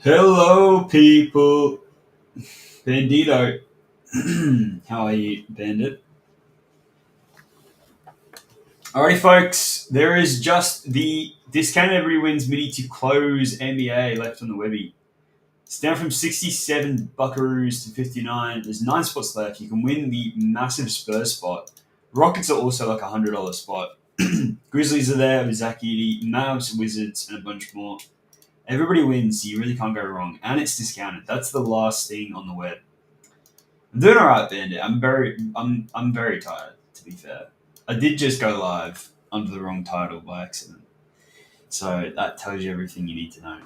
Hello, people. Bandito. How are you, Bandit? Alrighty, folks. There is just the discounted every wins mini to close NBA left on the Webby. It's down from 67 buckaroos to 59. There's 9 spots left. You can win the massive Spurs spot. Rockets are also like $100 spot. Grizzlies are there with Zach Edey, Mavs, Wizards, and a bunch more. Everybody wins, so you really can't go wrong. And it's discounted. That's the last thing on the web. I'm doing alright, Bandit. I'm very tired, to be fair. I did just go live under the wrong title by accident. So that tells you everything you need to know.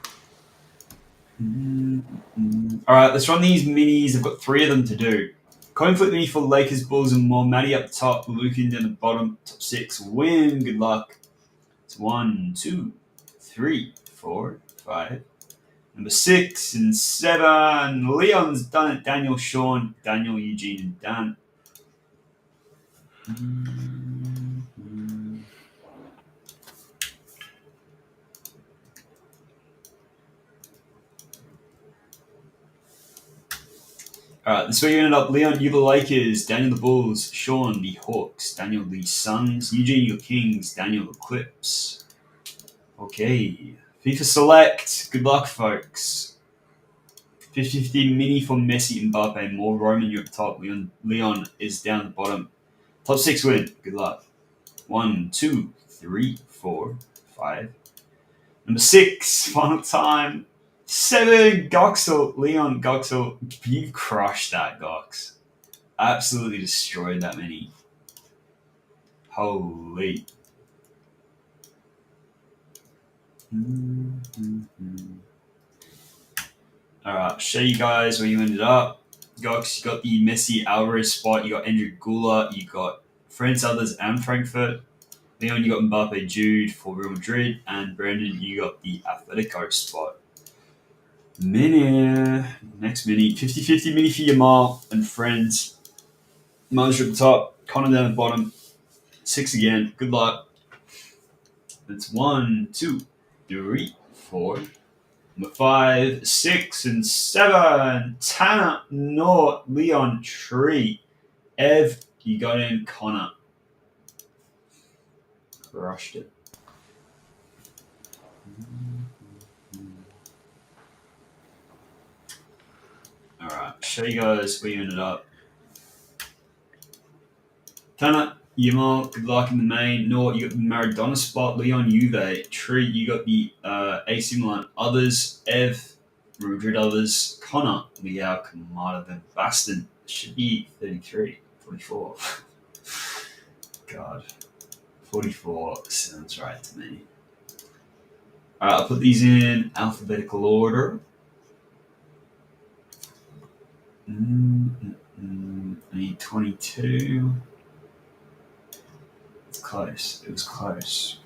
Alright, let's run these minis. I've got 3 of them to do. Coin flip mini for Lakers, Bulls, and more. Matty up top, Luke down the bottom. Top 6 win. Good luck. It's 1, 2, 3, 4, 5. Number 6 and 7. Leon's done it. Daniel, Sean, Daniel, Eugene, and Dan. Alright, this is where you ended up. Leon, you the Lakers. Daniel, the Bulls. Sean, the Hawks. Daniel, the Suns. Eugene, your Kings. Daniel, the Clips. Okay. FIFA Select. Good luck, folks. 50-50 mini for Messi, Mbappe. More Roman, you're up top. Leon is down the bottom. Top 6 win. Good luck. 1, 2, 3, 4, 5. Number 6, final time. 7, Goxel. Leon Goxel. You crushed that, Gox. Absolutely destroyed that many. Holy. Alright, show you guys where you ended up. Gox, you got the Messi Alvarez spot. You got Andrew Gula. You got France Others and Frankfurt. Leon, you got Mbappe Jude for Real Madrid. And Brandon, you got the Atletico spot. Mini. Next mini. 50-50 mini for Yamal and friends. Yamal's at the top. Connor down the bottom. 6 again. Good luck. That's 1, 2, 3, 4. Number 5, 6, and 7. Tanner, Nort, Leon, Tree. Ev, you got in. Connor. Crushed it. Alright, show you guys where you ended up. Tanner, Yamal, good luck in the main. Nort, you got the Maradona spot. Leon, Juve. Tree, you got the AC Milan others. Ev, Madrid others. Connor, Liao, Kamada, then Baston. Should be 33, 44. God. 44 sounds right to me. Alright, I'll put these in alphabetical order. I need 22. It's close. It was close.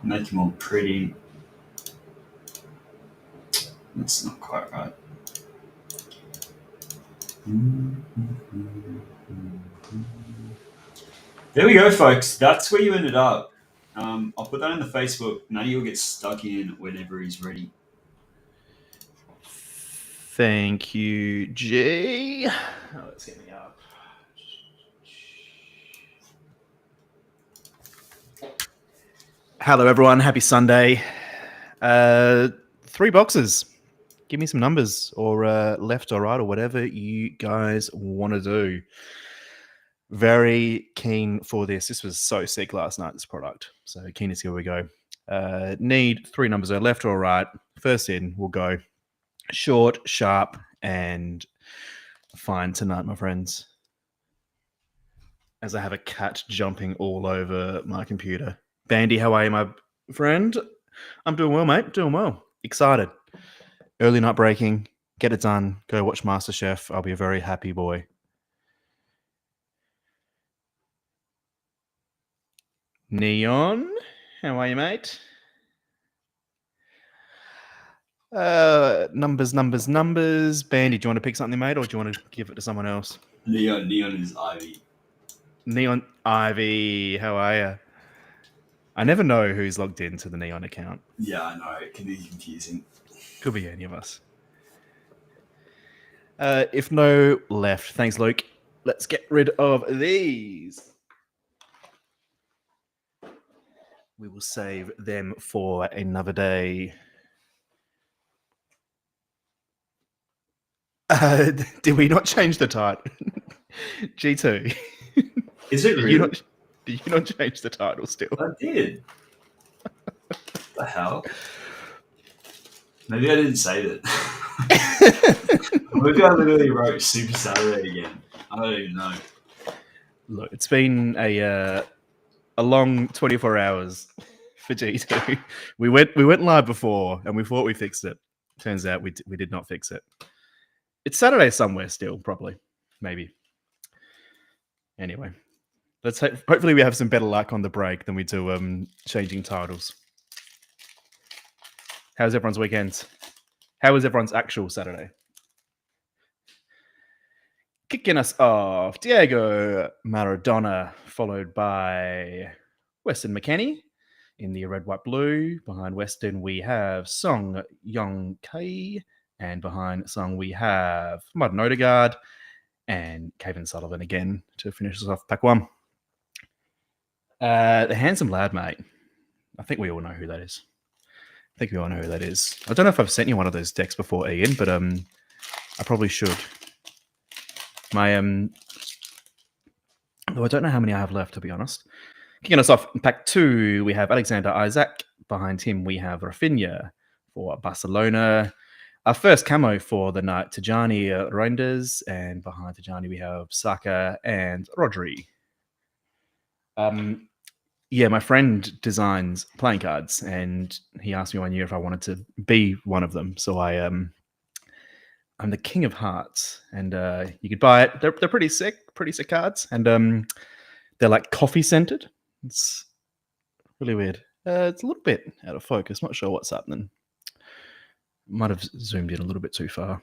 Make them all pretty. That's not quite right. There we go, folks. That's where you ended up. I'll put that in the Facebook. Matty will get stuck in whenever he's ready. Thank you, G. Oh, let's get me up. Hello, everyone. Happy Sunday. 3 boxes. Give me some numbers or left or right or whatever you guys want to do. Very keen for this. This was so sick last night, this product. So keen to see where we go. Need 3 numbers there, left or right. First in, we'll go short, sharp, and fine tonight, my friends. As I have a cat jumping all over my computer. Bandy, how are you, my friend? I'm doing well, mate. Doing well. Excited. Early night breaking. Get it done. Go watch MasterChef. I'll be a very happy boy. Neon, how are you, mate? Numbers. Bandy, do you want to pick something, mate, or do you want to give it to someone else? Neon is Ivy. Neon Ivy, how are you? I never know who's logged into the Neon account. Yeah, I know. It can be confusing. Could be any of us. If no left, thanks, Luke. Let's get rid of these. We will save them for another day. Did we not change the title? G2. Is it really? Did you not change the title still? I did. What the hell? Maybe I didn't save it. Maybe I literally wrote Super Saturday again. I don't even know. Look, it's been a long 24 hours for G2. We went live before and we thought we fixed it. Turns out we did not fix it. It's Saturday somewhere still, probably. Maybe. Anyway, hopefully we have some better luck on the break than we do changing titles. How's everyone's weekend? How was everyone's actual Saturday? Kicking us off, Diego Maradona, followed by Weston McKennie in the red, white, blue. Behind Weston, we have Song Yong Kei. And behind Song, we have Martin Odegaard and Kevin Sullivan again to finish us off pack one. The handsome lad, mate. I think we all know who that is. I don't know if I've sent you one of those decks before, Ian, but I probably should. Though I don't know how many I have left, to be honest. Kicking us off in pack two, we have Alexander Isaac. Behind him, we have Rafinha for Barcelona. Our first camo for the night, Tijani Reinders. And behind Tijani, we have Saka and Rodri. Yeah, my friend designs playing cards, and he asked me one year if I wanted to be one of them. So I'm the King of Hearts, and you could buy it. They're pretty sick cards, and they're like coffee scented. It's really weird. It's a little bit out of focus. Not sure what's happening. Might have zoomed in a little bit too far.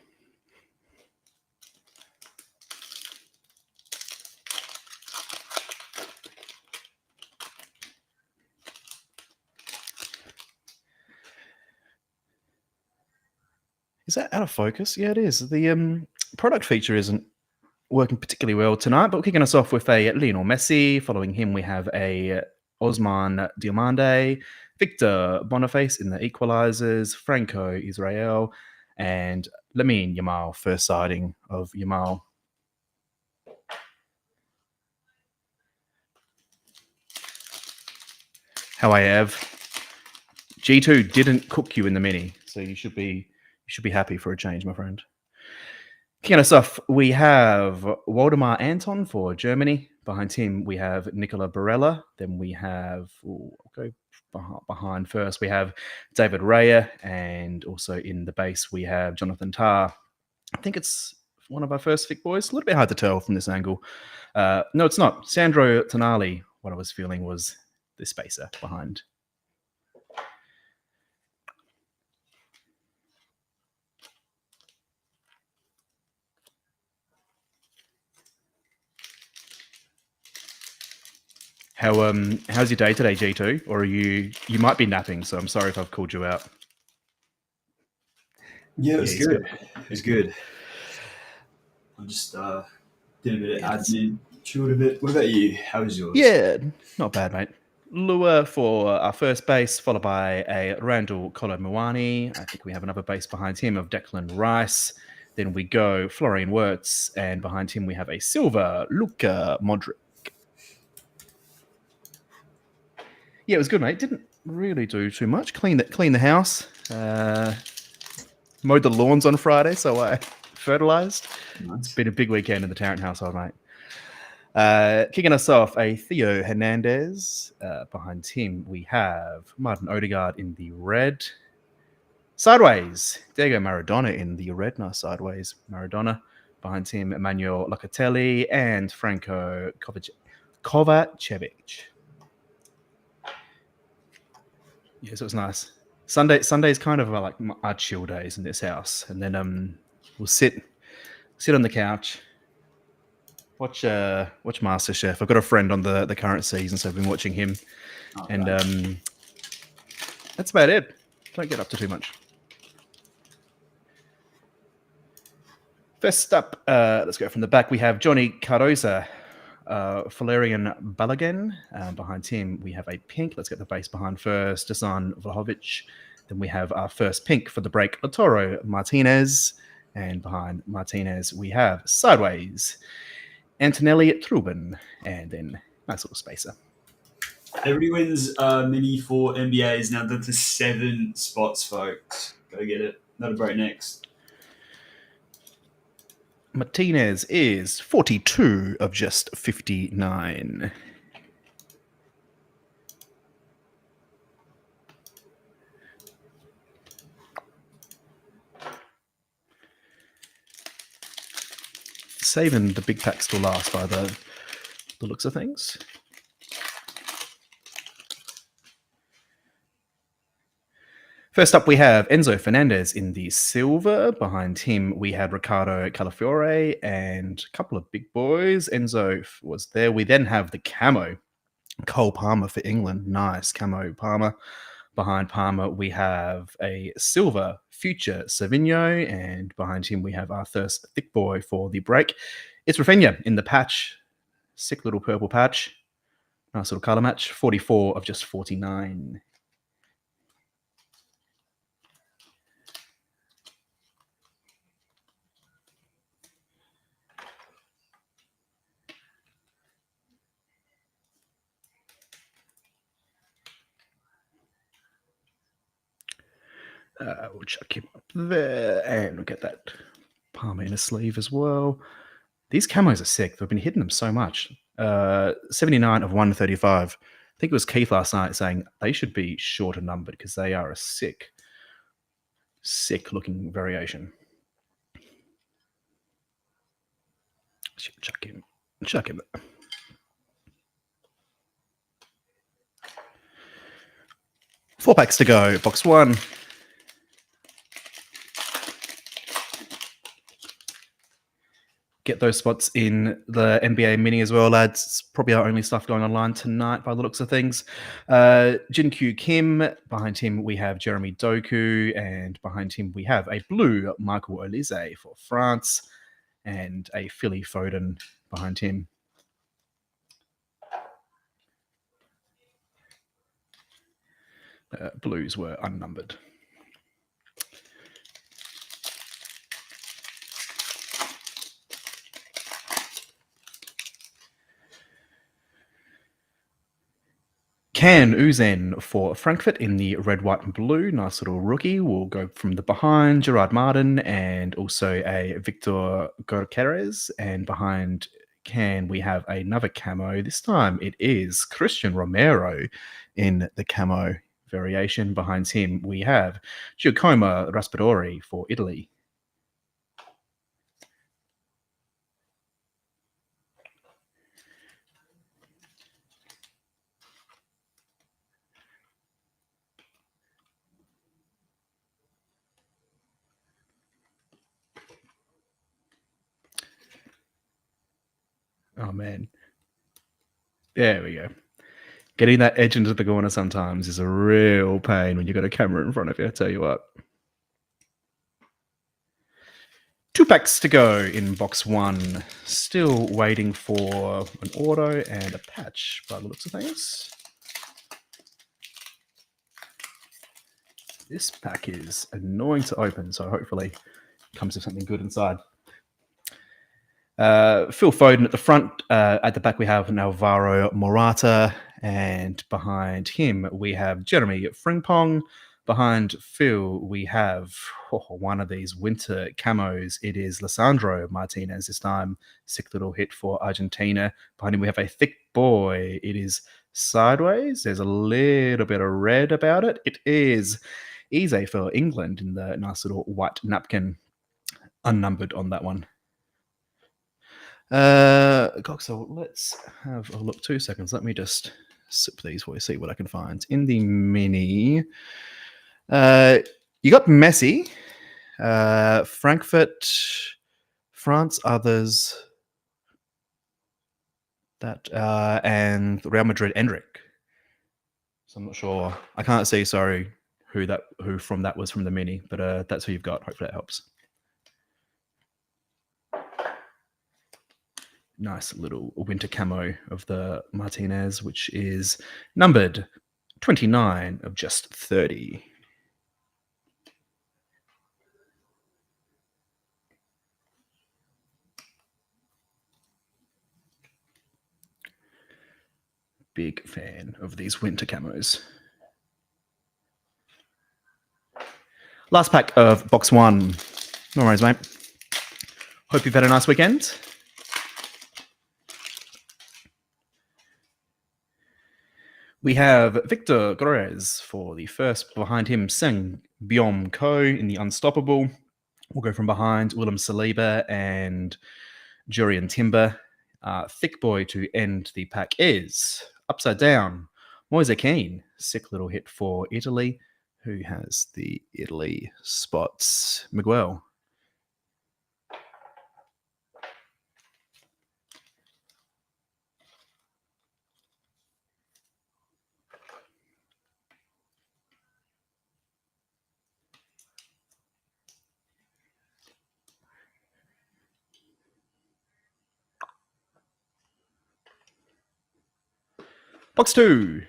Is that out of focus? Yeah, it is. The product feature isn't working particularly well tonight, but we're kicking us off with a Lionel Messi. Following him, we have a Osman Diomande, Victor Boniface in the equalizers, Franco Israel, and Lamine Yamal, first sighting of Yamal. How I have. G2 didn't cook you in the mini, so you should be happy for a change, my friend. Kicking us off, we have Waldemar Anton for Germany. Behind him, we have Nicola Barella. Then we have, go behind first, we have David Raya. And also in the base, we have Jonathan Tah. I think it's one of our first Vic boys. A little bit hard to tell from this angle. No, it's not. Sandro Tonali, what I was feeling was the spacer behind. How's your day today, G2? Or are you might be napping, so I'm sorry if I've called you out. Yeah, it was good. It was good. I just did a bit of admin, chilled a bit. What about you? How was yours? Yeah, not bad, mate. Lua for our first base, followed by a Randall Kolomuani. I think we have another base behind him of Declan Rice. Then we go Florian Wirtz, and behind him we have a silver Luka Modric. Yeah, it was good, mate. Didn't really do too much. Clean the house. Mowed the lawns on Friday, so I fertilized. Nice. It's been a big weekend in the Tarrant household, mate. Kicking us off, a Theo Hernandez. Behind him, we have Martin Odegaard in the red. Sideways, Diego Maradona in the red. Nice sideways, Maradona. Behind him, Emmanuel Locatelli and Franco Kovacevic. Yeah, so it was nice. Sunday's kind of like our chill days in this house, and then we'll sit on the couch, Watch MasterChef. I've got a friend on the current season, so I've been watching him, and that's about it. Don't get up to too much. First up, let's go from the back. We have Johnny Cardoza, Valerian Balogun. Behind him, we have a pink. Let's get the base behind first. Dusan Vlahovic. Then we have our first pink for the break, Latoro Martinez. And behind Martinez, we have Sideways, Antonelli Trubin. And then nice little spacer. Everybody wins mini for NBA is now down to 7 spots, folks. Go get it. Not a break next. Martinez is 42 of just 59. Saving the big packs to last by the looks of things. First up, we have Enzo Fernandez in the silver. Behind him, we have Ricardo Calafiore and a couple of big boys. Enzo was there. We then have the camo, Cole Palmer for England. Nice camo Palmer. Behind Palmer, we have a silver future Savinho. And behind him, we have our first thick boy for the break. It's Rafinha in the patch. Sick little purple patch. Nice little color match. 44 of just 49. We'll chuck him up there, and we'll get that Palmer in a sleeve as well. These camos are sick. We've been hitting them so much. 79 of 135. I think it was Keith last night saying they should be shorter numbered because they are a sick looking variation. Chuck him. 4 packs to go. Box 1. Get those spots in the NBA Mini as well, lads. It's probably our only stuff going online tonight by the looks of things. Jin Kyu Kim. Behind him, we have Jeremy Doku. And behind him, we have a blue Michael Olise for France. And a Philly Foden behind him. Blues were unnumbered. Can Uzen for Frankfurt in the red, white, and blue. Nice little rookie. We'll go from the behind, Gerard Martin, and also a Victor Gorkeres. And behind Can, we have another camo. This time it is Christian Romero in the camo variation. Behind him, we have Giacomo Raspadori for Italy. Oh, man. There we go. Getting that edge into the corner sometimes is a real pain when you've got a camera in front of you, I tell you what. 2 packs to go in box 1. Still waiting for an auto and a patch by the looks of things. This pack is annoying to open, so hopefully it comes with something good inside. Phil Foden at the front. At the back, we have Alvaro Morata. And behind him, we have Jeremy Frimpong. Behind Phil, we have one of these winter camos. It is Lisandro Martinez this time. Sick little hit for Argentina. Behind him, we have a thick boy. It is Sideways. There's a little bit of red about it. It is Eze for England in the nice little white napkin. Unnumbered on that one. So let's have a look. 2 seconds. Let me just sip these for you, see what I can find. In the mini, you got Messi, Frankfurt, France, others. That and Real Madrid Endrick. So I'm not sure. I can't see. Sorry, who from that was from the mini, but that's who you've got. Hopefully that helps. Nice little winter camo of the Martinez, which is numbered 29 of just 30. Big fan of these winter camos. Last pack of box one. No worries, mate. Hope you've had a nice weekend. We have Victor Gorez for the first. Behind him, Seng Byom Ko in the Unstoppable. We'll go from behind, Willem Saliba and Jurian Timber. Thick boy to end the pack is Upside Down, Moise Keane. Sick little hit for Italy. Who has the Italy spots? Miguel. Box two.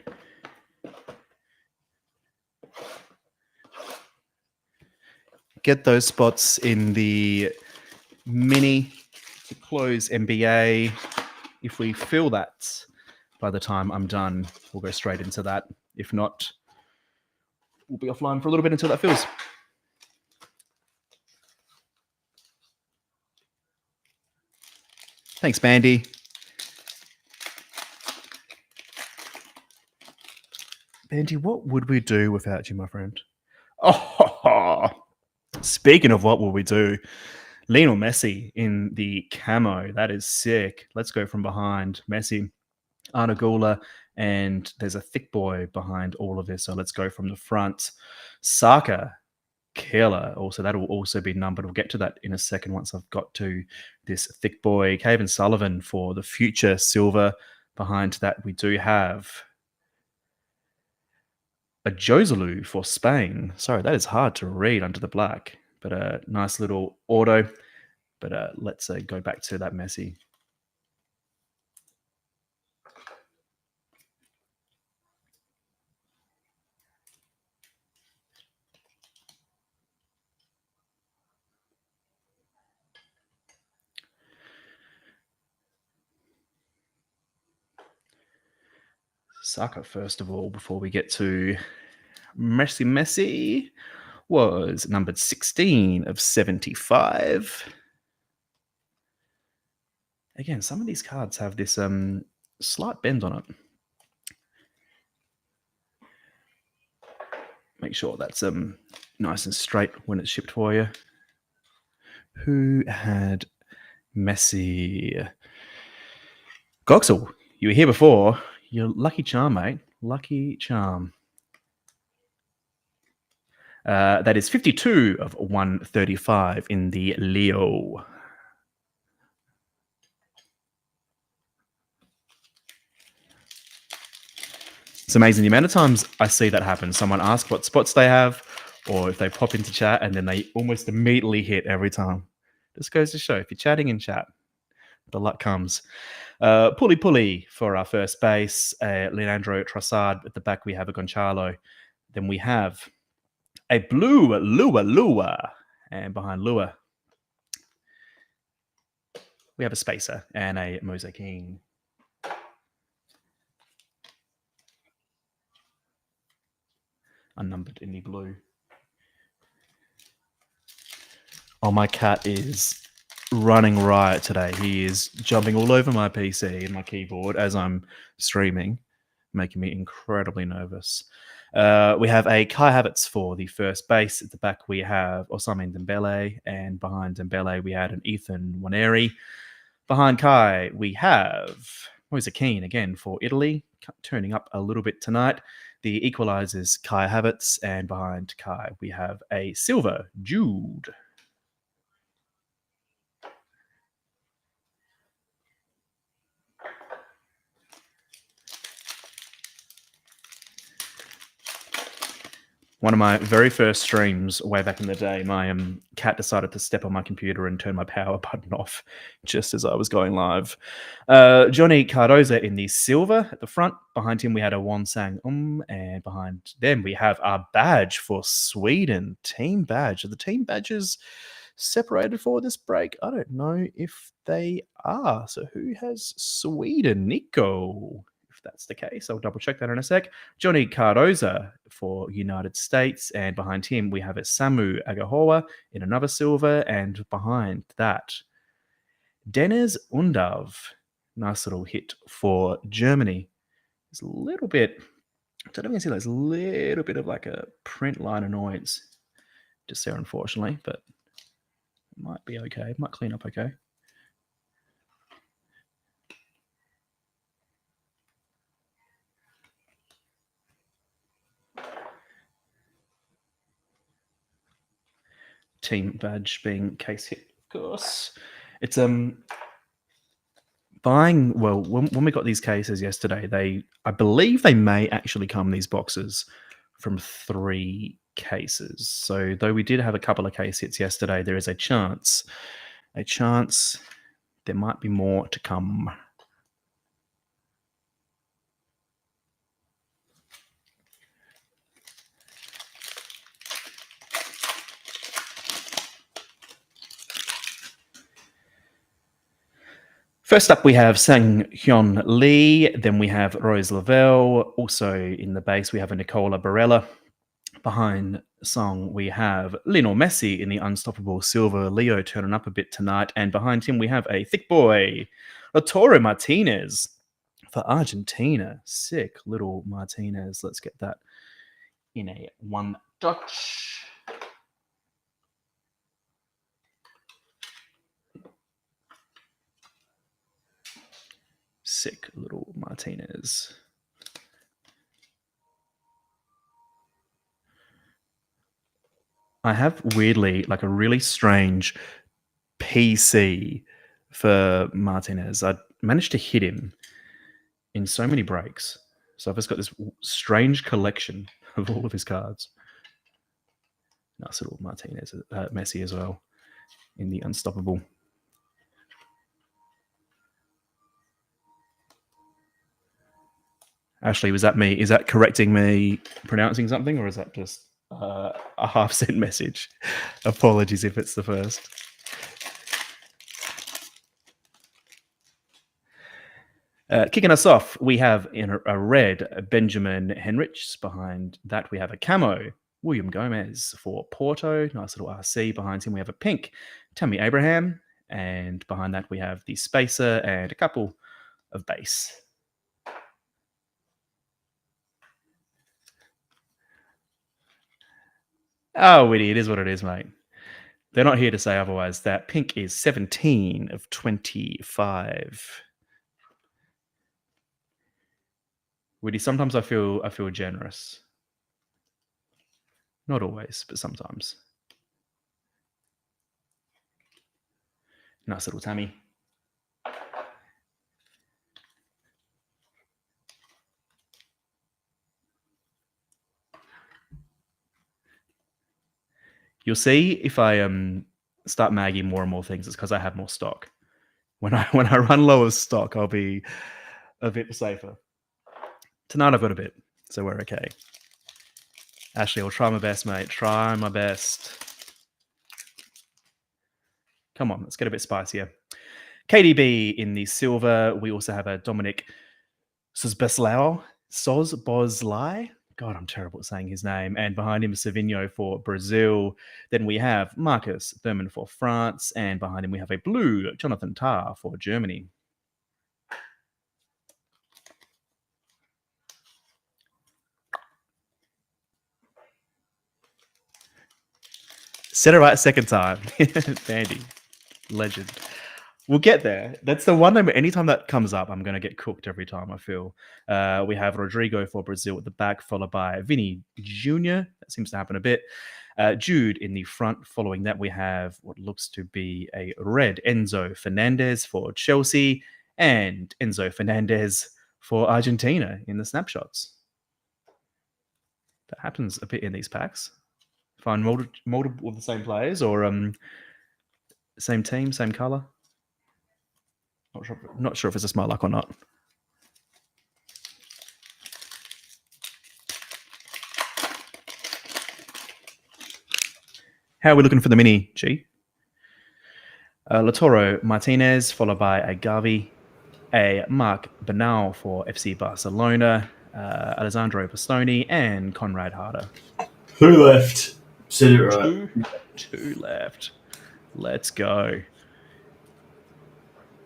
Get those spots in the mini to close NBA. If we fill that by the time I'm done, we'll go straight into that. If not, we'll be offline for a little bit until that fills. Thanks, Bandy. Bandy, what would we do without you, my friend? Oh, speaking of what will we do, Lionel Messi in the camo. That is sick. Let's go from behind. Messi, Arnagula, and there's a thick boy behind all of this. So let's go from the front. Saka, killer. Also, that will also be numbered. We'll get to that in a second once I've got to this thick boy. Caven Sullivan for the future silver. Behind that, we do have a Joselu for Spain. Sorry, that is hard to read under the black, but a nice little auto. But let's go back to that Messi. Saka, first of all, before we get to Messi was numbered 16 of 75. Again, some of these cards have this slight bend on it. Make sure that's nice and straight when it's shipped for you. Who had Messi? Goxel, you were here before. You're lucky charm, mate. Lucky charm. That is 52 of 135 in the Leo. It's amazing the amount of times I see that happen. Someone asks what spots they have, or if they pop into chat, and then they almost immediately hit every time. This goes to show, if you're chatting in chat, the luck comes. Pulley for our first base. Leandro Trossard. At the back, we have a Gonçalo. Then we have a blue Lua. And behind Lua, we have a Spacer and a Moise Keane. Unnumbered in the blue. Oh, my cat is running riot today. He is jumping all over my PC and my keyboard as I'm streaming, making me incredibly nervous. We have a Kai Havertz for the first base. At the back, we have Ousmane Dembele, and behind Dembele, we had an Ethan Nwaneri. Behind Kai, we have Moise Keane again for Italy, turning up a little bit tonight. The equalizers, Kai Havertz, and behind Kai, we have a silver Jude. One of my very first streams way back in the day, my cat decided to step on my computer and turn my power button off just as I was going live. Johnny Cardoza in the silver at the front. Behind him, we had a Wansang and behind them, we have our badge for Sweden, team badge. Are the team badges separated for this break? I don't know if they are. So who has Sweden? Nico. If that's the case, I'll double check that in a sec. Johnny Cardoza for United States, and behind him we have a Samu Agahoa in another silver, and behind that, Dennis Undav. Nice little hit for Germany. There's a little bit, I don't know if you can see, there's a little bit of like a print line annoyance just there, unfortunately, but it might be okay. It might clean up okay. Team badge being case hit, of course. It's buying, well, when we got these cases yesterday, I believe they may actually come, these boxes, from 3 cases. So though we did have a couple of case hits yesterday, there is a chance there might be more to come. First up, we have Sang Hyun Lee. Then we have Rose Lavelle. Also in the base, we have a Nicola Barella. Behind Song, we have Lionel Messi in the unstoppable silver. Leo turning up a bit tonight. And behind him, we have a thick boy, Lautaro Martinez for Argentina. Sick little Martinez. Let's get that in a one touch. Sick little Martinez. I have weirdly like a really strange PC for Martinez. I managed to hit him in so many breaks. So I've just got this strange collection of all of his cards. Nice little Martinez, Messi as well in the unstoppable. Ashley, was that me? Is that correcting me pronouncing something, or is that just a half-cent message? Apologies if it's the first. Kicking us off, we have in a red Benjamin Henrichs. Behind that, we have a camo William Gomez for Porto. Nice little RC. Behind him, we have a pink Tammy Abraham. And behind that, we have the Spacer and a couple of base. Oh, Witty, it is what it is, mate. They're not here to say otherwise. That pink is 17 of 25. Witty, sometimes I feel generous. Not always, but sometimes. Nice little Tammy. You'll see if I start magging more and more things, it's because I have more stock. When I run low of stock, I'll be a bit safer. Tonight I've got a bit, so we're okay. Ashley, I'll try my best, mate. Try my best. Come on, let's get a bit spicier. KDB in the silver. We also have a Dominic Sosboslai. God, I'm terrible at saying his name. And behind him, Savinho for Brazil. Then we have Marcus Thurman for France. And behind him, we have a blue Jonathan Tah for Germany. Said it right second time. Bandy. Legend. We'll get there. That's the one time, anytime that comes up, I'm going to get cooked every time, I feel. We have Rodrigo for Brazil at the back, followed by Vinny Jr. That seems to happen a bit. Jude in the front. Following that, we have what looks to be a red Enzo Fernandez for Chelsea and Enzo Fernandez for Argentina in the snapshots. That happens a bit in these packs. Find multiple of the same players or same team, same color. Not sure if it's just my luck or not. How are we looking for the mini, G? Latoro Martinez, followed by a Gavi, a Mark Bernal for FC Barcelona, Alessandro Bastoni, and Conrad Harder. Who left? Said it right. Two left. Let's go.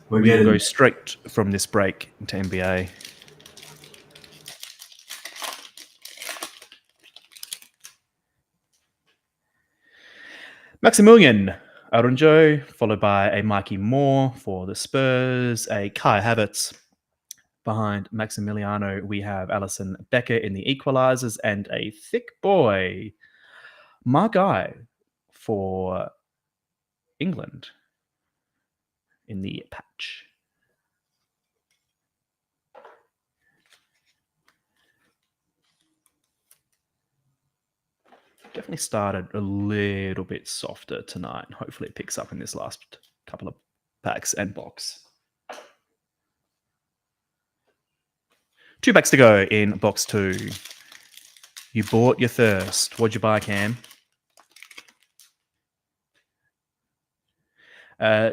We will go straight from this break into NBA. Maximilian Arunjo, followed by a Mikey Moore for the Spurs, a Kai Havertz. Behind Maximiliano, we have Alison Becker in the equalizers and a thick boy, Mark for England in the patch. Definitely started a little bit softer tonight. Hopefully it picks up in this last couple of packs and box. 2 packs to go in box 2. You bought your thirst. What'd you buy, Cam?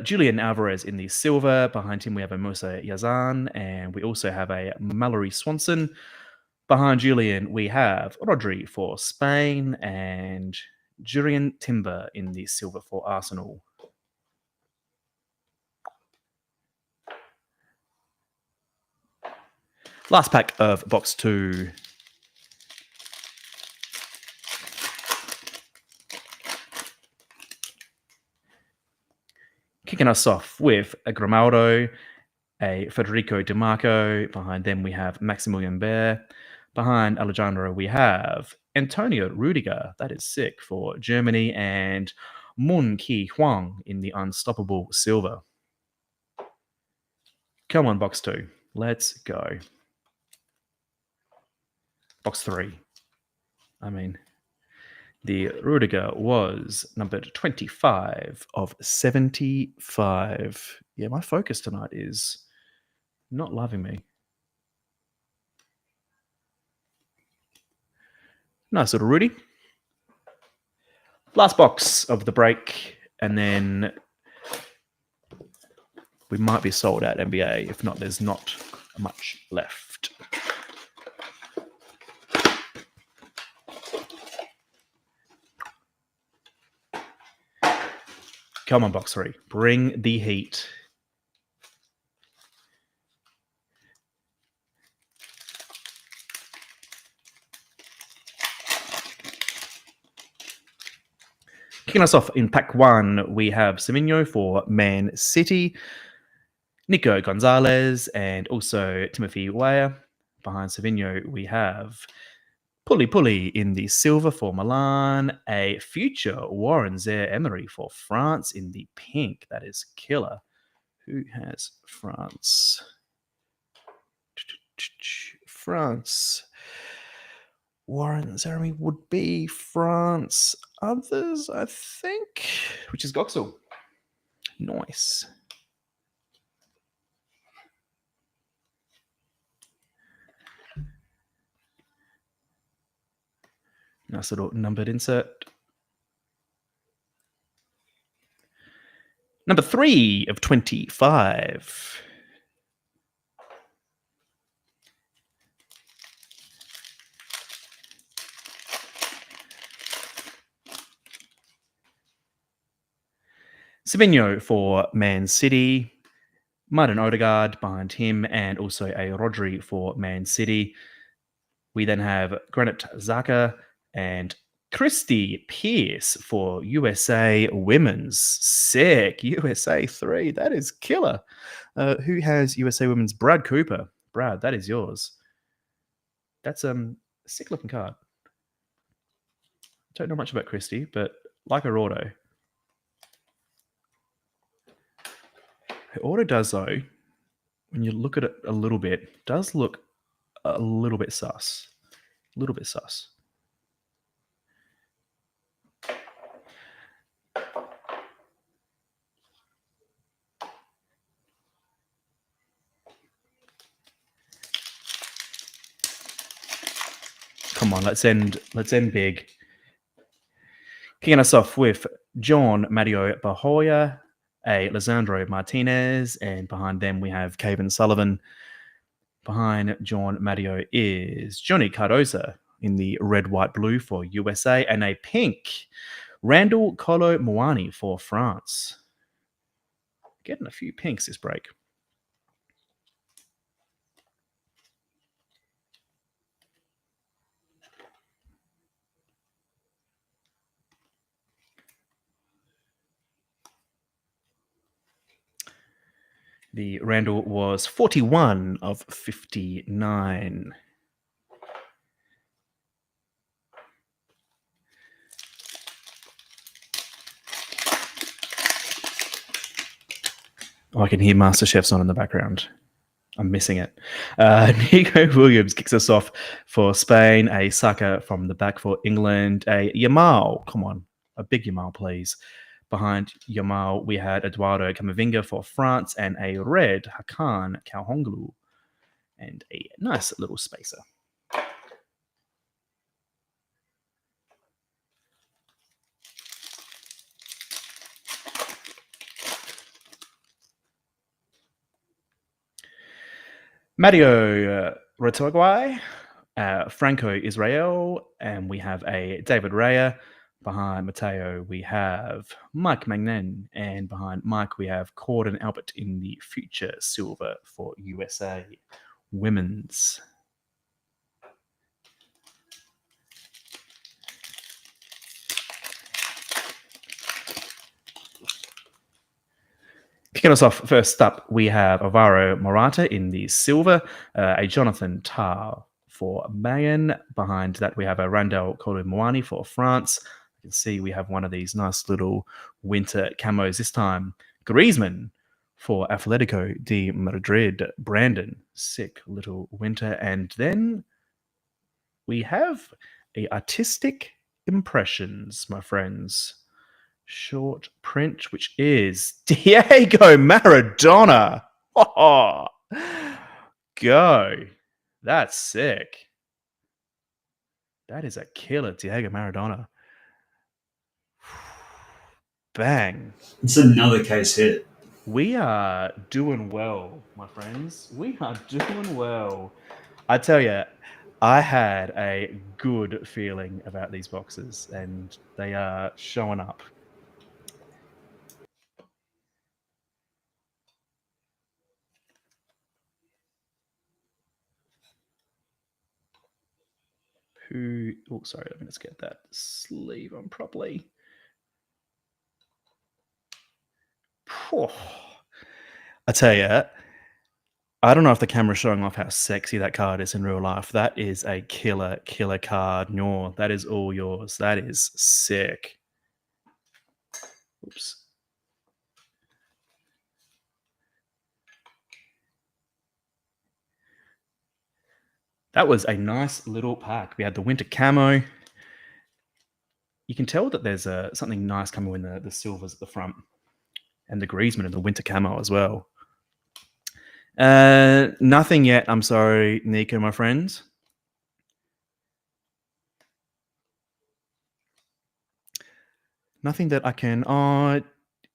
Julian Alvarez in the silver. Behind him, we have a Musa Yazan, and we also have a Mallory Swanson. Behind Julian, we have Rodri for Spain and Jurien Timber in the silver for Arsenal. Last pack of box 2. Kicking us off with a Grimaldo, a Federico Di Marco. Behind them, we have Maximilian Baer. Behind Alejandro, we have Antonio Rudiger. That is sick for Germany. And Mun Ki Huang in the unstoppable silver. Come on, box 2. Let's go. Box 3. I mean, the Rudiger was numbered 25 of 75. Yeah, my focus tonight is not loving me. Nice little Rudy. Last box of the break, and then we might be sold out NBA. If not, there's not much left. Come on, box 3. Bring the heat. Kicking us off in pack 1, we have Semenyo for Man City, Nico Gonzalez, and also Timothy Weah. Behind Semenyo, we have Pully in the silver for Milan, a future Warren Zaire-Emery for France in the pink. That is killer. Who has France? France. Warren Zaire-Emery would be France. Others, I think, which is Goxel. Nice. Nice little numbered insert. Number 3 of 25. Semenyo for Man City. Martin Odegaard behind him, and also a Rodri for Man City. We then have Granit Xhaka and Christy Pierce for USA Women's. Sick. USA 3. That is killer. Who has USA Women's? Brad Cooper. Brad, that is yours. That's a sick looking card. Don't know much about Christy, but like her auto. Her auto does, though, when you look at it a little bit, does look a little bit sus. A little bit sus. Come on, let's end big. Kicking us off with John Mario Bahoya, a Lisandro Martinez, and behind them we have Caven Sullivan. Behind John Mario is Johnny Cardoza in the red, white, blue for USA, and a pink Randall Colo Moani for France. Getting a few pinks this break. The Randall was 41 of 59. Oh, I can hear MasterChef's on in the background. I'm missing it. Nico Williams kicks us off for Spain. A Saka from the back for England. A Yamal. Come on. A big Yamal, please. Behind Yamal, we had Eduardo Camavinga for France and a red Hakan Kalhonglu. And a nice little spacer. Mario Rotoguai, Franco Israel, and we have a David Raya. Behind Mateo, we have Mike Magnan, and behind Mike, we have Corden Albert in the future silver for USA women's. Kicking us off, first up, we have Alvaro Morata in the silver, a Jonathan Tah for Bayern. Behind that, we have a Randall Colo Moani for France. You can see we have one of these nice little winter camos this time. Griezmann for Atletico de Madrid. Brandon, sick little winter. And then we have a artistic impressions, my friends. Short print, which is Diego Maradona. Oh, go. That's sick. That is a killer, Diego Maradona. Bang. It's another case hit. We are doing well, my friends. We are doing well. I tell you, I had a good feeling about these boxes, and they are showing up. Oh, sorry, let me just get that sleeve on properly. I tell you, I don't know if the camera's showing off how sexy that card is in real life. That is a killer card. No, that is all yours. That is sick. Oops. That was a nice little pack. We had the winter camo. You can tell that there's something nice coming when the silvers at the front. And the Griezmann and the winter camo as well. Nothing yet. I'm sorry, Nico, my friends. Nothing that I can. Oh,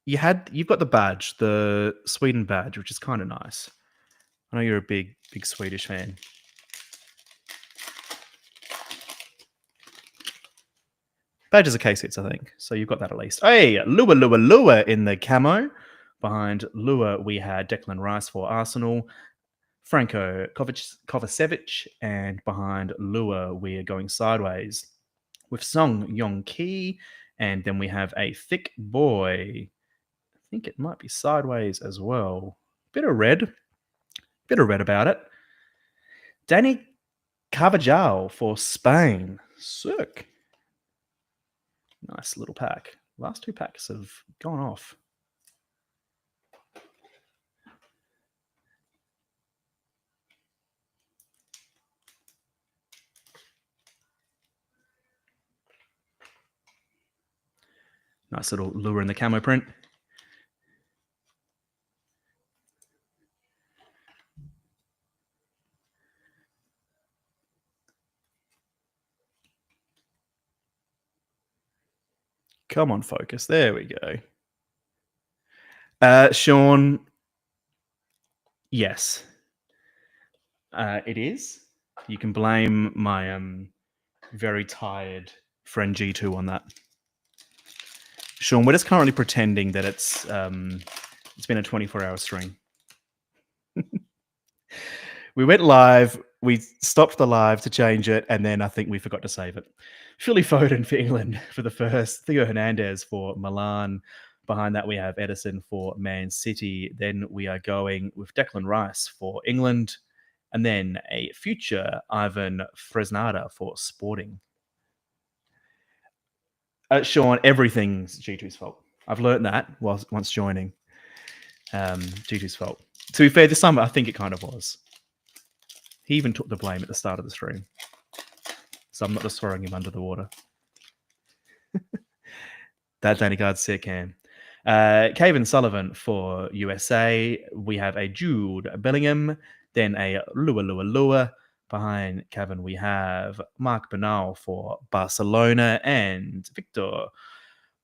you've got the badge, the Sweden badge, which is kind of nice. I know you're a big Swedish fan. Badges are case hits, I think. So you've got that at least. Hey, Lua in the camo. Behind Lua, we had Declan Rice for Arsenal, Franco Kovacevic, and behind Lua, we are going sideways with Song Yong Ki, and then we have a thick boy. I think it might be sideways as well. Bit of red about it. Danny Carvajal for Spain. Sick. Nice little pack. Last two packs have gone off. Nice little lure in the camo print. Come on, focus. There we go. Sean, yes. It is. You can blame my very tired friend G2 on that. Sean, we're just currently pretending that it's been a 24-hour stream. We went live, we stopped the live to change it, and then I think we forgot to save it. Philly Foden for England for the first, Theo Hernandez for Milan. Behind that, we have Edison for Man City. Then we are going with Declan Rice for England, and then a future Ivan Fresnada for Sporting. Sean, everything's G2's fault. I've learned that once joining. G2's fault. To be fair, this time I think it kind of was. He even took the blame at the start of the stream. So I'm not just throwing him under the water. That Danny Guard sick can. Caven Sullivan for USA. We have a Jude Bellingham. Then a Lua. Behind Cavan, we have Mark Bernal for Barcelona and Victor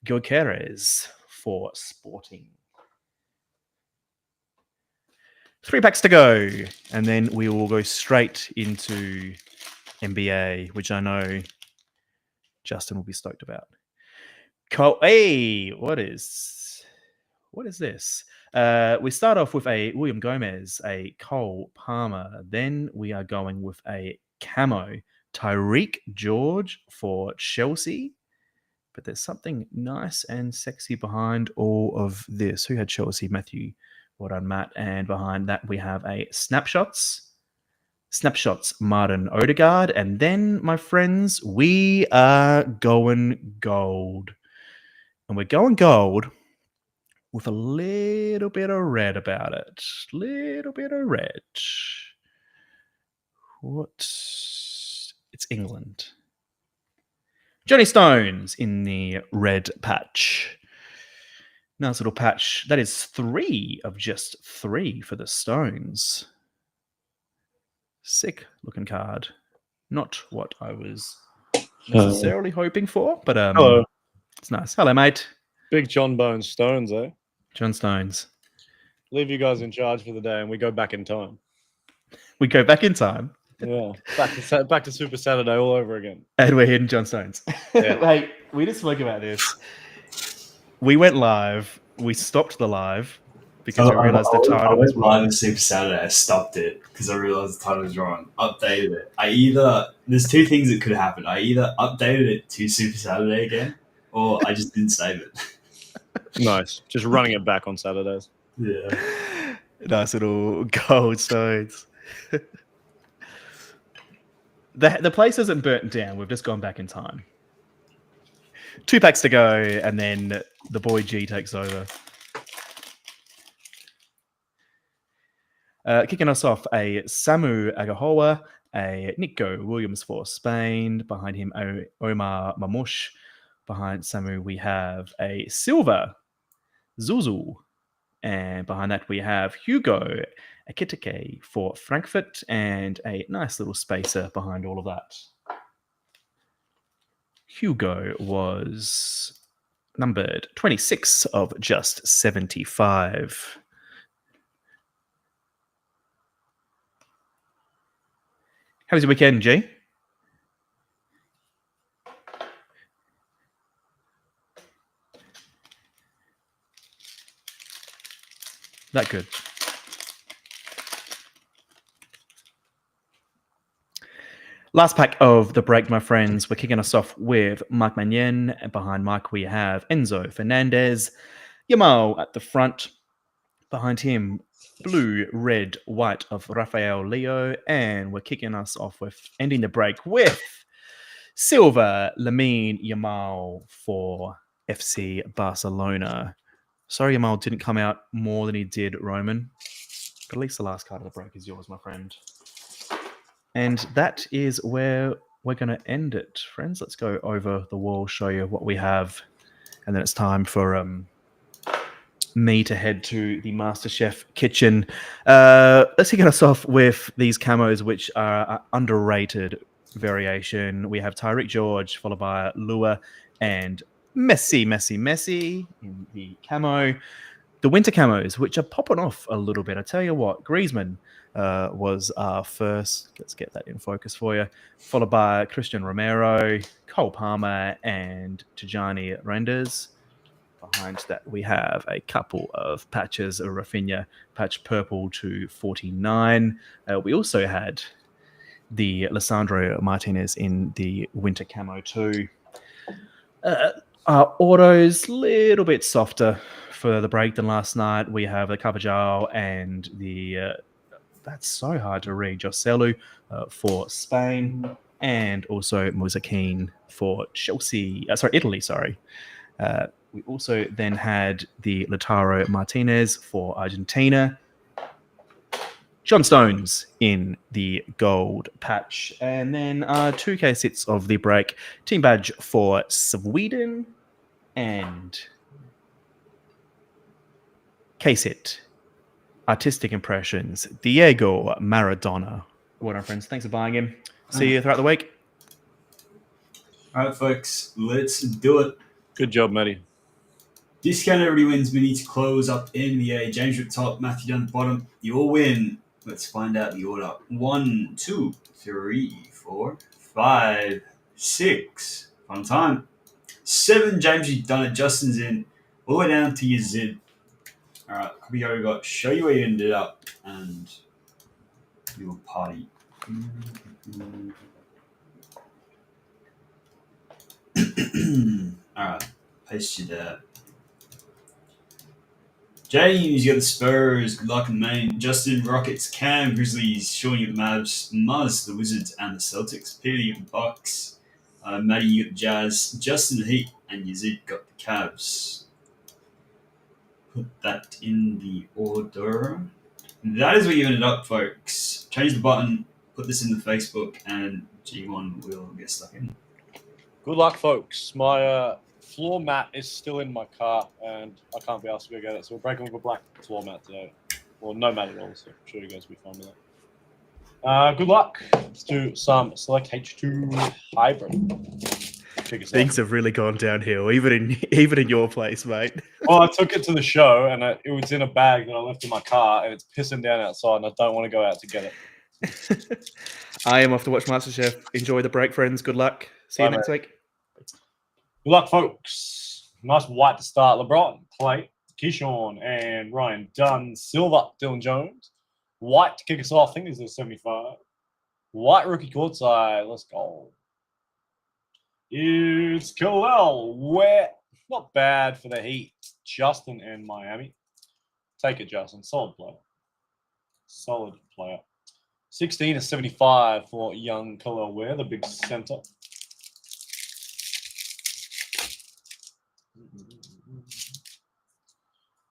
Gyökeres for Sporting. 3 packs to go, and then we will go straight into NBA, which I know Justin will be stoked about. Hey, what is this? We start off with a William Gomez, a Cole Palmer. Then we are going with a camo Tyreek George for Chelsea. But there's something nice and sexy behind all of this. Who had Chelsea? Matthew. Well done, Matt. And behind that, we have a Snapshots, Martin Odegaard. And then, my friends, we are going gold. And we're going gold with a little bit of red about it. Little bit of red. What? It's England. Johnny Stones in the red patch. Nice little patch. That is 3 of just 3 for the Stones. Sick looking card. Not what I was necessarily hoping for, but hello. It's nice. Hello, mate. Big John Bones Stones, eh? John Stones. Leave you guys in charge for the day, and we go back in time. We go back in time. Yeah, back to Super Saturday all over again. And we're hitting John Stones. Yeah. Hey, we just spoke about this. We went live. We stopped the live because we realized the title was wrong. I went live on Super Saturday. I stopped it because I realized the title was wrong. Updated it. There's 2 things that could have happened. I either updated it to Super Saturday again, or I just didn't save it. Nice. Just running it back on Saturdays. Yeah. Nice little gold Stones. The place isn't burnt down. We've just gone back in time. 2 packs to go, and then the boy G takes over. Kicking us off, a Samu Agahoa, a Nico Williams for Spain. Behind him, Omar Mamouche. Behind Samu, we have a Silva Zuzu. And behind that, we have Hugo Ekitike for Frankfurt, and a nice little spacer behind all of that. Hugo was numbered 26 of just 75. How was your weekend, G? That good. Last pack of the break, my friends. We're kicking us off with Mike Mannion. And behind Mike, we have Enzo Fernandez. Yamal at the front. Behind him, blue, red, white of Rafael Leo. And we're kicking us off with ending the break with Silva Lamine Yamal for FC Barcelona. Sorry, Yamal didn't come out more than he did Roman. But at least the last card of the break is yours, my friend. And that is where we're going to end it, friends. Let's go over the wall, show you what we have. And then it's time for me to head to the MasterChef kitchen. Let's kick us off with these camos, which are underrated variation. We have Tyreek George, followed by Lua and Messi in the camo. The winter camos, which are popping off a little bit. I tell you what, Griezmann was our first. Let's get that in focus for you. Followed by Christian Romero, Cole Palmer, and Tijani Renders. Behind that, we have a couple of patches of Rafinha, patch purple to 49. We also had the Lissandro Martinez in the winter camo too. Our autos, little bit softer for the break than last night. We have the Carvajal and the that's so hard to read. Joselu for Spain, and also Moise for Chelsea. Italy. Sorry. We also then had the Lautaro Martinez for Argentina. John Stones in the gold patch. And then 2K sets of the break. Team badge for Sweden and K-Sit. Artistic impressions. Diego Maradona. Well done, friends. Thanks for buying him. See you throughout the week. All right, folks, let's do it. Good job, Matty. Discount everybody wins mini to close up NBA. James at the top, Matthew down the bottom. You all win. Let's find out the order. 1, 2, 3, 4, 5, 6. Fun time. 7, James, you've done it. Justin's in. All the way down to your Zid. All right, we got show you where you ended up and your party. All right, paste you there. James, you got the Spurs, good luck in Maine. Justin, Rockets, Cam, Grizzlies, Sean, you got the Mavs, Muzz, the Wizards, and the Celtics. Peter, you got the Bucks. Matty, you got the Jazz. Justin, the Heat, and Yazid got the Cavs. Put that in the order. That is where you ended up, folks. Change the button, put this in the Facebook, and G1 will get stuck in. Good luck, folks. My floor mat is still in my car, and I can't be asked to go get it. So we're breaking with a black floor mat today. Well, no mat at all, so I'm sure you guys will be fine with that. Good luck. Let's do some Select H2 Hybrid. Things have really gone downhill, even in your place, mate. Well, I took it to the show, and it was in a bag that I left in my car, and it's pissing down outside, and I don't want to go out to get it. I am off to watch MasterChef. Enjoy the break, friends. Good luck. See you next week. Good luck, folks. Nice white to start. LeBron, Clay, Keyshawn, and Ryan Dunn. Silver, Dylan Jones. White to kick us off. I think this is a 75. White rookie courtside. Let's go. It's Khalil. Wet. Not bad for the Heat. Justin and Miami. Take it, Justin. Solid player. Solid player. 16 to 75 for young Khalil Ware, the big center.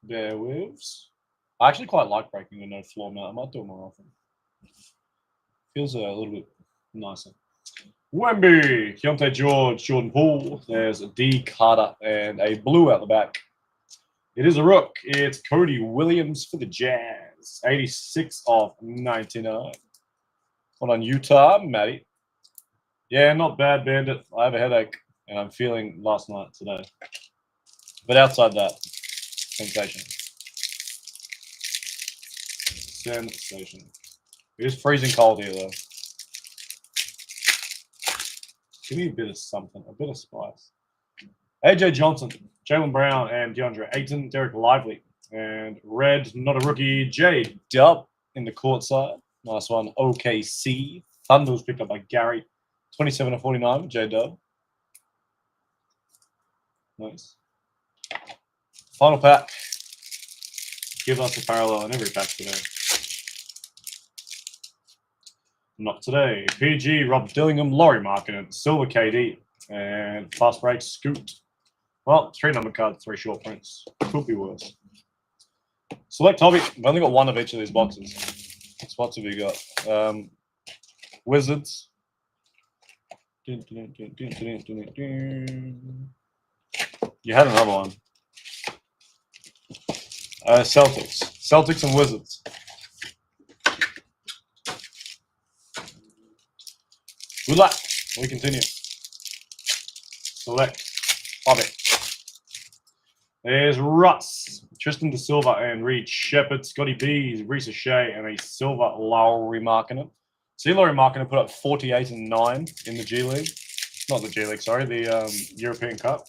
Bear Wolves. I actually quite like breaking a no floor mat. I might do it more often. Feels a little bit nicer. Wemby, Keontae George, Jordan Poole. There's a D Carter and a blue out the back. It is a rook. It's Cody Williams for the Jazz. 86 of 99. One on Utah, Matty. Yeah, not bad, Bandit. I have a headache, and I'm feeling last night today. But outside that, sensation. Sensation. It is freezing cold here, though. Give me a bit of something, a bit of spice. AJ Johnson, Jaylen Brown, and DeAndre Ayton, Derek Lively, and red, not a rookie, J Dub in the court side. Nice one. OKC. Thunder was picked up by Gary. 27 to 49, J Dub. Nice. Final pack. Give us a parallel in every pack today. Not today. PG, Rob Dillingham, Laurie Markkinen, Silver KD, and fast break Scoot. Well, 3 number cards, 3 short prints. Could be worse. Select hobby. We've only got one of each of these boxes. What spots have we got? Wizards. You had another one. Celtics. Celtics and Wizards. Good luck. We continue. Select. Love it. There's Russ, Tristan De Silva, and Reed Shepherd, Scotty B, Reese Shea, and a silver Lowry Markkinen. See Lowry Markkinen put up 48 and 9 in the G League. Not the G League, sorry, the European Cup.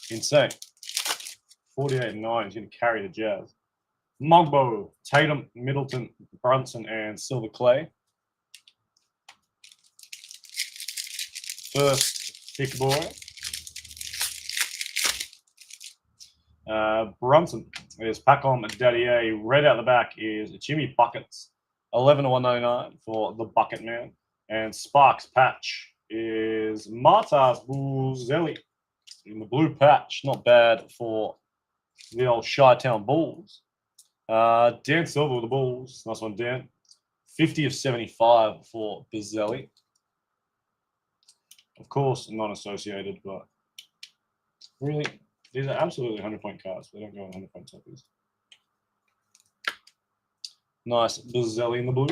Insane. 48 and 9. He's going to carry the Jazz. Mogbo, Tatum, Middleton, Brunson, and Silver Clay. First, Thick Boy. Brunson is Pacom Daddier. Red out the back is Jimmy Buckets. 11 to 199 for the Bucket Man. And Sparks patch is Martas Buzelli in the blue patch. Not bad for the old Chi-Town Bulls. Dan Silver with the Bulls. Nice one, Dan. 50 of 75 for Buzelli. Of course, non-associated, but really, these are absolutely 100-point cards. They don't go on 100-point toppies. Nice Buzelli in the blue.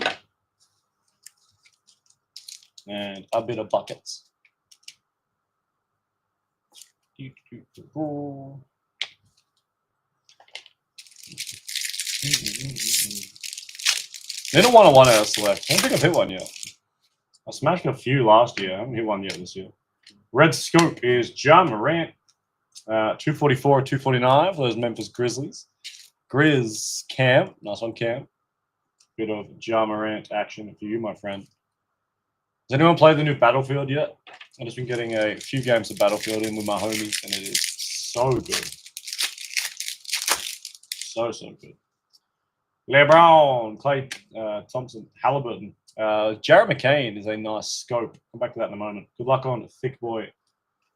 And a bit of buckets. They don't want a 1 out of select. I don't think I've hit one yet. I smashed a few last year. I haven't hit one yet this year. Red scope is Ja Morant. 244, 249 for those Memphis Grizzlies. Grizz Cam. Nice one, Cam. Bit of Ja Morant action for you, my friend. Has anyone played the new Battlefield yet? I've just been getting a few games of Battlefield in with my homies, and it is so good. So good. LeBron, Clay Thompson, Halliburton. Jared McCain is a nice scope. Come back to that in a moment. Good luck on Thick Boy.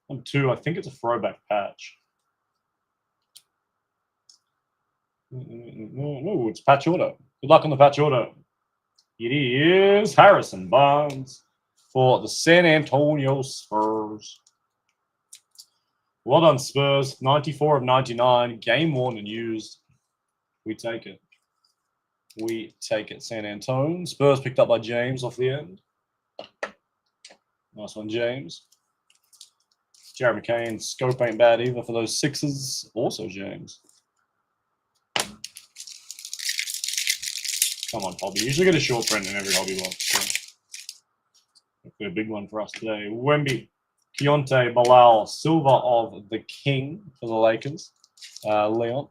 Number 2, I think it's a throwback patch. No, it's patch auto. Good luck on the patch auto. It is Harrison Barnes for the San Antonio Spurs. Well done, Spurs. 94 of 99. Game worn and used. We take it. We take it, San Antonio. Spurs picked up by James off the end. Nice one, James. Jared McCain, scope ain't bad either for those Sixers. Also, James. Come on, Hobby. You usually get a short print in every Hobby box. So. A big one for us today. Wemby, Keontae, Bilal, Silver of the King for the Lakers. Leon.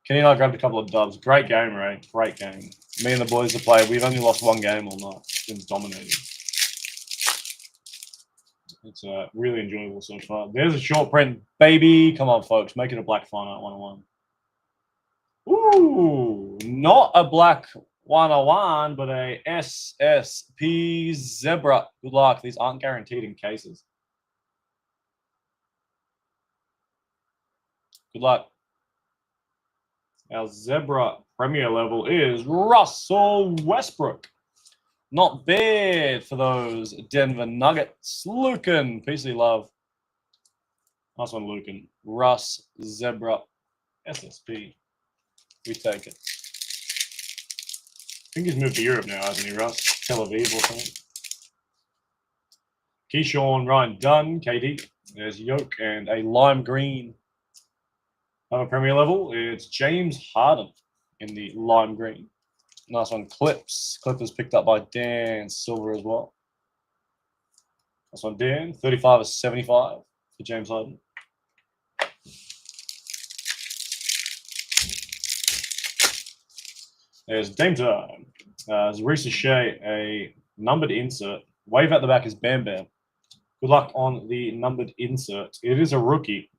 Kenny and I grabbed a couple of dubs. Great game, Ray. Great game. Me and the boys have played. We've only lost one game all night. It's been dominating. It's really enjoyable so far. There's a short print, baby. Come on, folks. Make it a black fine art 101. Ooh, not a black 101, but a SSP Zebra. Good luck. These aren't guaranteed in cases. Good luck. Our Zebra Premier level is Russell Westbrook. Not bad for those Denver Nuggets. Lucan, peace and love. Nice one, Lucan. Russ, Zebra, SSP. We take it. I think he's moved to Europe now, hasn't he, Russ? Tel Aviv or something. Keyshawn, Ryan Dunn, KD. There's Yoke and a lime green. Another Premier level, it's James Harden in the lime green. Nice one, Clips. Clippers picked up by Dan Silver as well. Nice one, Dan. 35 of 75 for James Harden. There's Dame Time. There's Reese Shea, a numbered insert. Wave at the back is Bam Bam. Good luck on the numbered insert. It is a rookie.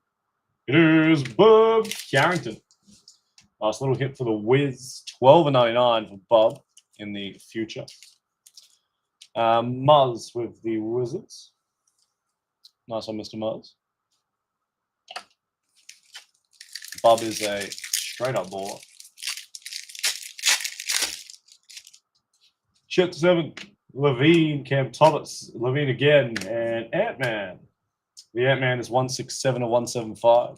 It is Bob Carrington. Nice little hit for the Wiz. 12 and 99 for Bob in the future. Muzz with the Wizards. Nice one, Mr. Muzz. Bob is a straight-up baller. Shit 7. Levine, Cam Thomas, Levine again, and Ant-Man. The Ant-Man is 167 or 175.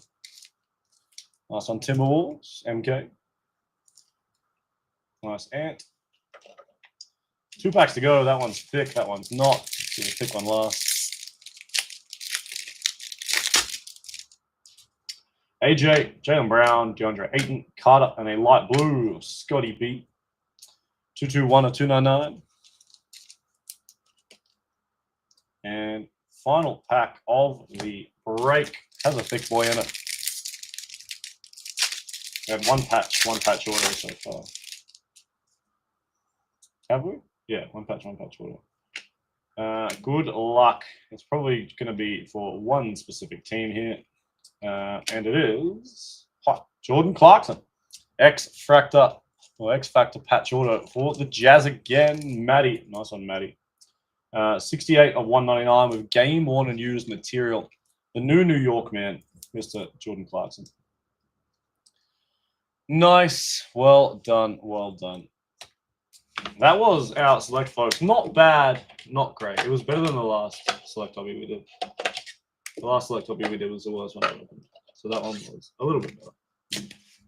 Nice on Timberwolves, MK. Nice Ant. 2 packs to go. That one's thick. That one's not. See the thick one last. AJ, Jalen Brown, DeAndre Ayton, Carter, and a light blue, Scotty B. 221 or 299. And final pack of the break has a thick boy in it. We have one patch order so far. Have we? Yeah, one patch order. Good luck. It's probably going to be for one specific team here. And it is Jordan Clarkson. X-Factor patch order for the Jazz again. Matty. Nice one, Matty. 68 of 199 with game-worn and used material. The new New York man, Mr. Jordan Clarkson. Nice. Well done. Well done. That was our select, folks. Not bad, not great. It was better than the last select hobby we did. The last select hobby we did was the worst one I opened. So that one was a little bit better.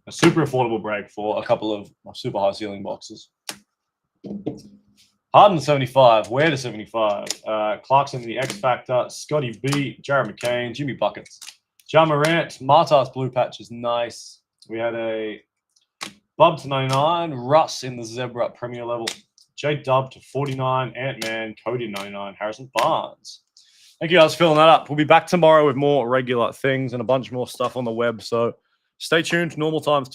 A super affordable break for a couple of super high ceiling boxes. Harden 75, Ware to 75, Clarkson the X Factor, Scotty B, Jared McCain, Jimmy Buckets, Ja Morant, Martas blue patch is nice. We had a Bub to 99, Russ in the Zebra Premier level, J Dub to 49, Ant-Man, Cody 99, Harrison Barnes. Thank you guys for filling that up. We'll be back tomorrow with more regular things and a bunch more stuff on the web. So stay tuned, normal times.